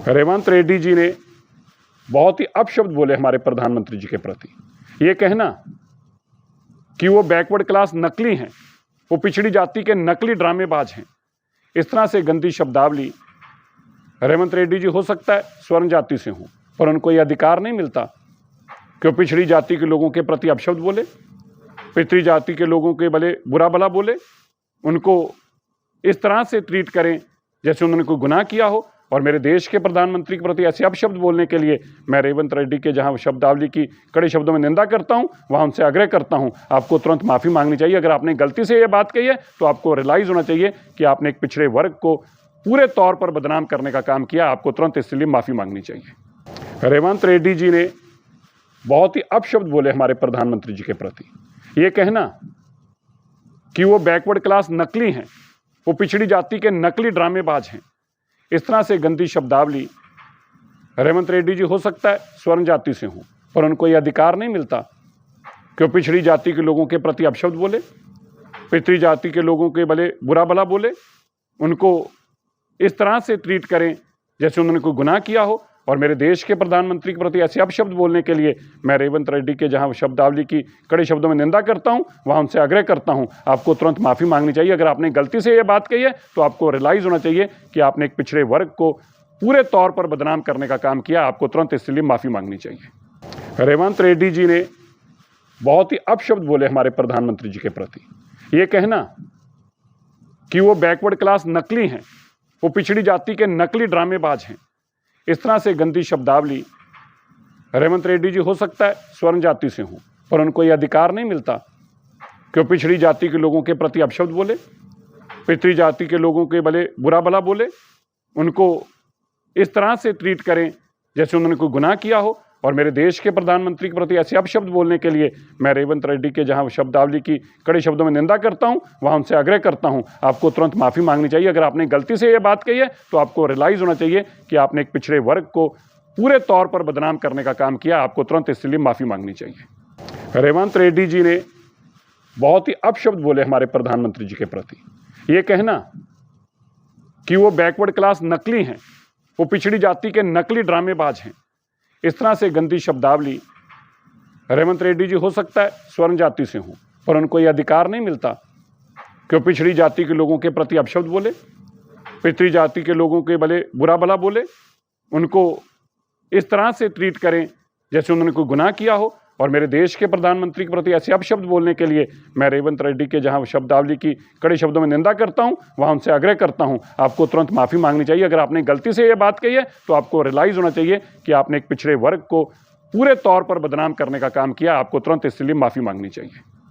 रेवंत रेड्डी जी ने बहुत ही अपशब्द बोले हमारे प्रधानमंत्री जी के प्रति। ये कहना कि वो बैकवर्ड क्लास नकली हैं, वो पिछड़ी जाति के नकली ड्रामेबाज हैं, इस तरह से गंदी शब्दावली रेवंत रेड्डी जी हो सकता है स्वर्ण जाति से हों, पर उनको ये अधिकार नहीं मिलता कि वो पिछड़ी जाति के लोगों के प्रति अपशब्द बोले, पितृ जाति के लोगों के भले बुरा भला बोले, उनको इस तरह से ट्रीट करें जैसे उन्होंने कोई गुनाह किया हो। और मेरे देश के प्रधानमंत्री के प्रति ऐसे अपशब्द बोलने के लिए मैं रेवंत रेड्डी के जहां शब्दावली की कड़े शब्दों में निंदा करता हूं, वहां उनसे आग्रह करता हूं आपको तुरंत माफ़ी मांगनी चाहिए। अगर आपने गलती से ये बात कही है तो आपको रियलाइज़ होना चाहिए कि आपने एक पिछड़े वर्ग को पूरे तौर पर बदनाम करने का काम किया, आपको तुरंत इसलिए माफ़ी मांगनी चाहिए। रेवंत रेड्डी जी ने बहुत ही अपशब्द बोले हमारे प्रधानमंत्री जी के प्रति। ये कहना कि वो बैकवर्ड क्लास नकली हैं, वो पिछड़ी जाति के नकली ड्रामेबाज हैं, इस तरह से गंदी शब्दावली रेवंत रेड्डी जी हो सकता है स्वर्ण जाति से हों, पर उनको ये अधिकार नहीं मिलता कि वो पिछड़ी जाति के लोगों के प्रति अपशब्द बोले, पितृ जाति के लोगों के भले बुरा भला बोले, उनको इस तरह से ट्रीट करें जैसे उन्होंने कोई गुनाह किया हो। और मेरे देश के प्रधानमंत्री के प्रति ऐसे अपशब्द बोलने के लिए मैं रेवंत रेड्डी के जहां शब्दावली की कड़े शब्दों में निंदा करता हूं, वहां उनसे आग्रह करता हूं आपको तुरंत माफ़ी मांगनी चाहिए। अगर आपने गलती से ये बात कही है तो आपको रियलाइज़ होना चाहिए कि आपने एक पिछड़े वर्ग को पूरे तौर पर बदनाम करने का काम किया, आपको तुरंत इसलिए माफ़ी मांगनी चाहिए। रेवंत रेड्डी जी ने बहुत ही अपशब्द बोले हमारे प्रधानमंत्री जी के प्रति। ये कहना कि वो बैकवर्ड क्लास नकली हैं, वो पिछड़ी जाति के नकली ड्रामेबाज हैं, इस तरह से गंदी शब्दावली रेवंत रेड्डी जी हो सकता है स्वर्ण जाति से हों, पर उनको ये अधिकार नहीं मिलता कि वो पिछड़ी जाति के लोगों के प्रति अपशब्द बोले, पितृ जाति के लोगों के भले बुरा भला बोले, उनको इस तरह से ट्रीट करें जैसे उन्होंने कोई गुनाह किया हो। और मेरे देश के प्रधानमंत्री के प्रति ऐसे अपशब्द बोलने के लिए मैं रेवंत रेड्डी के जहां शब्दावली की कड़े शब्दों में निंदा करता हूं, वहां उनसे आग्रह करता हूं आपको तुरंत माफ़ी मांगनी चाहिए। अगर आपने गलती से ये बात कही है तो आपको रियलाइज़ होना चाहिए कि आपने एक पिछड़े वर्ग को पूरे तौर पर बदनाम करने का काम किया, आपको तुरंत इसलिए माफ़ी मांगनी चाहिए। रेवंत रेड्डी जी ने बहुत ही अपशब्द बोले हमारे प्रधानमंत्री जी के प्रति। ये कहना कि वो बैकवर्ड क्लास नकली हैं, वो पिछड़ी जाति के नकली ड्रामेबाज हैं, इस तरह से गंदी शब्दावली रेवंत रेड्डी जी हो सकता है स्वर्ण जाति से हों, पर उनको ये अधिकार नहीं मिलता कि वो पिछड़ी जाति के लोगों के प्रति अपशब्द बोले, पितृ जाति के लोगों के भले बुरा भला बोले, उनको इस तरह से ट्रीट करें जैसे उन्होंने कोई गुनाह किया हो। और मेरे देश के प्रधानमंत्री के प्रति ऐसे अपशब्द बोलने के लिए मैं रेवंत रेड्डी के जहां शब्दावली की कड़े शब्दों में निंदा करता हूं, वहां उनसे आग्रह करता हूं आपको तुरंत माफ़ी मांगनी चाहिए। अगर आपने गलती से ये बात कही है तो आपको रियलाइज़ होना चाहिए कि आपने एक पिछड़े वर्ग को पूरे तौर पर बदनाम करने का काम किया, आपको तुरंत इसलिए माफ़ी मांगनी चाहिए।